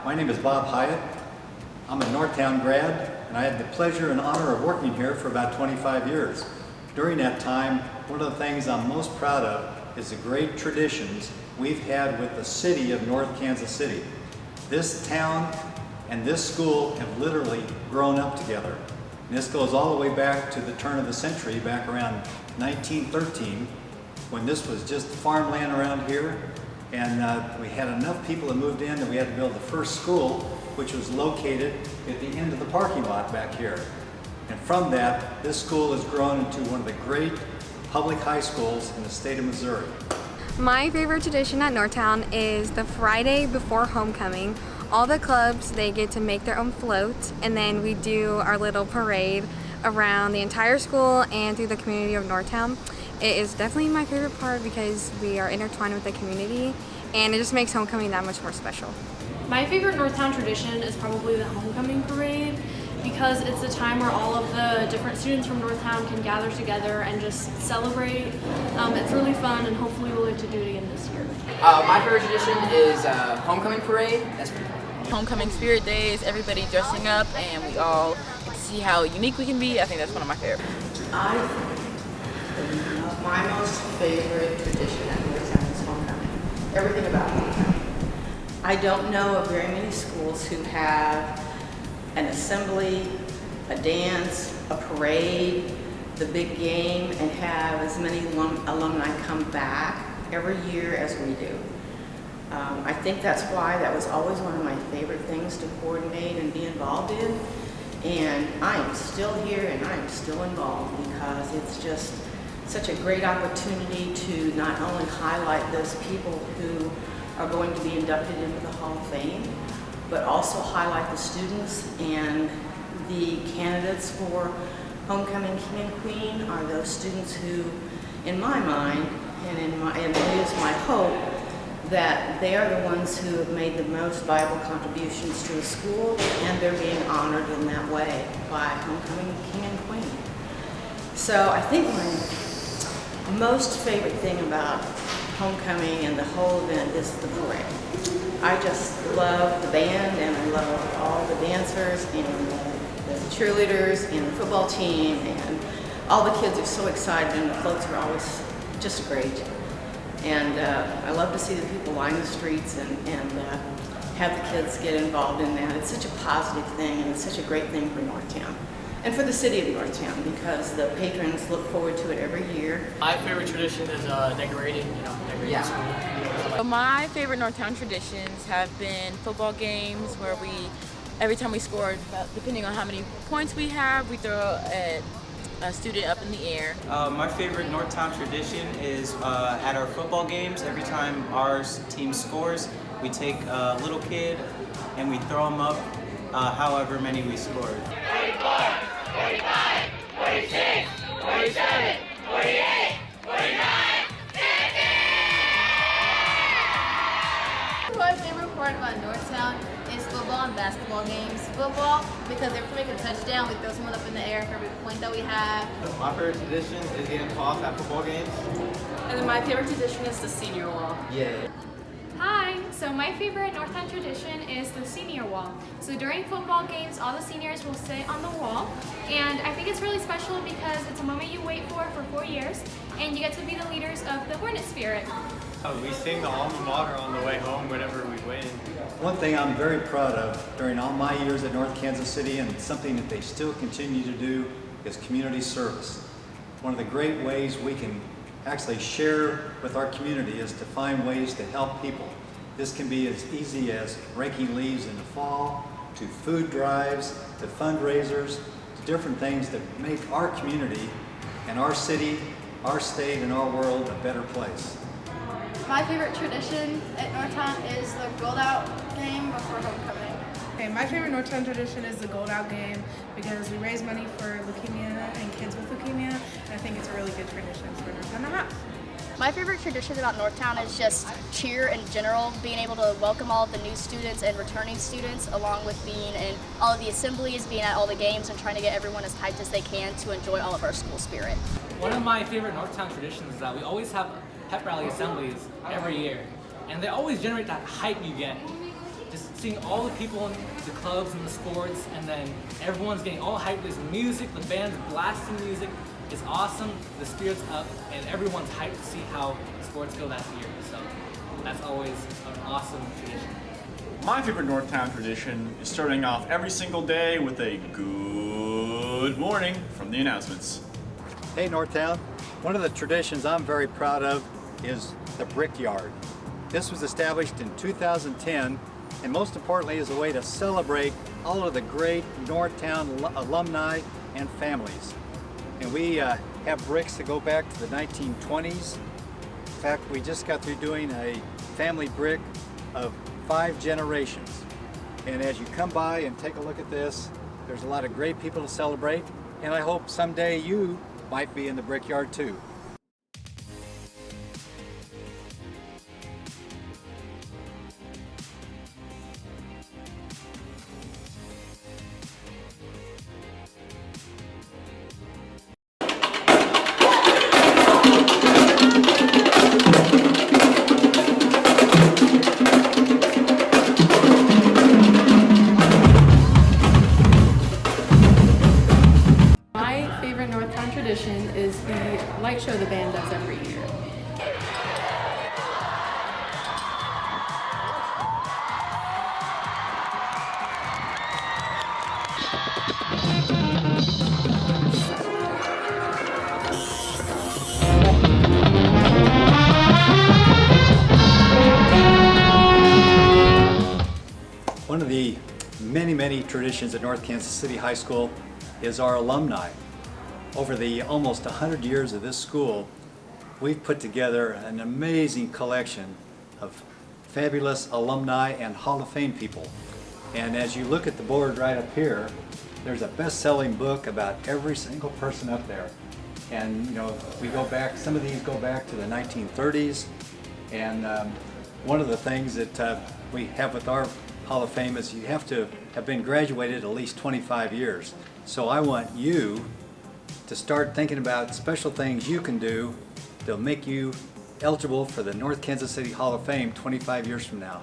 My name is Bob Hyatt. I'm a Northtown grad, and I had the pleasure and honor of working here for about 25 years. During that time, one of the things I'm most proud of is the great traditions we've had with the city of North Kansas City. This town and this school have literally grown up together. And this goes all the way back to the turn of the century, back around 1913, when this was just farmland around here. And we had enough people that moved in that we had to build the first school, which was located at the end of the parking lot back here. And from that, this school has grown into one of the great public high schools in the state of Missouri. My favorite tradition at Northtown is the Friday before homecoming. All the clubs, they get to make their own float, and then we do our little parade around the entire school and through the community of Northtown. It is definitely my favorite part because we are intertwined with the community, and it just makes homecoming that much more special. My favorite Northtown tradition is probably the homecoming parade because it's a time where all of the different students from Northtown can gather together and just celebrate. It's really fun, and hopefully we'll get to do it again this year. My favorite tradition is homecoming parade. That's pretty cool. Homecoming spirit days, everybody dressing up, and we all get to see how unique we can be. I think that's one of my favorites. My most favorite tradition at Northtown is homecoming. Everything about homecoming. I don't know of very many schools who have an assembly, a dance, a parade, the big game, and have as many alumni come back every year as we do. I think that's why that was always one of my favorite things to coordinate and be involved in. And I am still here and I am still involved because it's just such a great opportunity to not only highlight those people who are going to be inducted into the Hall of Fame, but also highlight the students. And the candidates for Homecoming King and Queen are those students who, in my mind, and it is my hope, that they are the ones who have made the most valuable contributions to the school, and they're being honored in that way by Homecoming King and Queen. So I think my most favorite thing about homecoming and the whole event is the parade. I just love the band, and I love all the dancers and the cheerleaders and the football team, and all the kids are so excited, and the floats are always just great. And I love to see the people line the streets and have the kids get involved in that. It's such a positive thing, and it's such a great thing for Northtown. And for the city of Northtown, because the patrons look forward to it every year. My favorite tradition is decorating, decorating school. So my favorite Northtown traditions have been football games where every time we score, depending on how many points we have, we throw a student up in the air. My favorite Northtown tradition is at our football games, every time our team scores, we take a little kid and we throw them up however many we scored. 44, 45, 46, 47, 48, 49, 50! My favorite part about Northtown is football and basketball games. Football, because every time we make a touchdown, we throw someone up in the air for every point that we have. My favorite tradition is getting tossed at football games. And then my favorite tradition is the senior wall. Yeah. Hi, so my favorite Northtown tradition is the senior wall. So during football games, all the seniors will sit on the wall, and I think it's really special because it's a moment you wait for 4 years, and you get to be the leaders of the Hornet Spirit. We sing the alma mater on the way home whenever we win. One thing I'm very proud of during all my years at North Kansas City, and something that they still continue to do, is community service. One of the great ways we can actually share with our community is to find ways to help people. This can be as easy as raking leaves in the fall, to food drives, to fundraisers, to different things that make our community and our city, our state, and our world a better place. My favorite tradition at Northtown is the Gold Out game before homecoming. Okay, my favorite Northtown tradition is the Gold Out game because we raise money for leukemia and kids with leukemia, and I think it's a really good tradition for Northtown to have. My favorite tradition about Northtown is just cheer in general, being able to welcome all of the new students and returning students, along with being in all of the assemblies, being at all the games, and trying to get everyone as hyped as they can to enjoy all of our school spirit. One of my favorite Northtown traditions is that we always have pep rally assemblies every year, and they always generate that hype you get. just seeing all the people in the clubs and the sports, and then everyone's getting all hyped. There's music, the band's blasting music. It's awesome. The spirit's up, and everyone's hyped to see how sports go that year. So that's always an awesome tradition. My favorite Northtown tradition is starting off every single day with a good morning from the announcements. Hey Northtown, one of the traditions I'm very proud of is the Brickyard. This was established in 2010, and most importantly is a way to celebrate all of the great Northtown alumni and families. And we have bricks that go back to the 1920s. In fact, we just got through doing a family brick of 5 generations. And as you come by and take a look at this, there's a lot of great people to celebrate, and I hope someday you might be in the Brickyard too. My favorite Northtown tradition is the light show the band does every year. One of the many traditions at North Kansas City High School is our alumni. Over the almost 100 years of this school, we've put together an amazing collection of fabulous alumni and Hall of Fame people. And as you look at the board right up here, there's a best-selling book about every single person up there. And you know, we go back, some of these go back to the 1930s, and one of the things that we have with our Hall of Fame is you have to have been graduated at least 25 years. So I want you to start thinking about special things you can do to make you eligible for the North Kansas City Hall of Fame 25 years from now.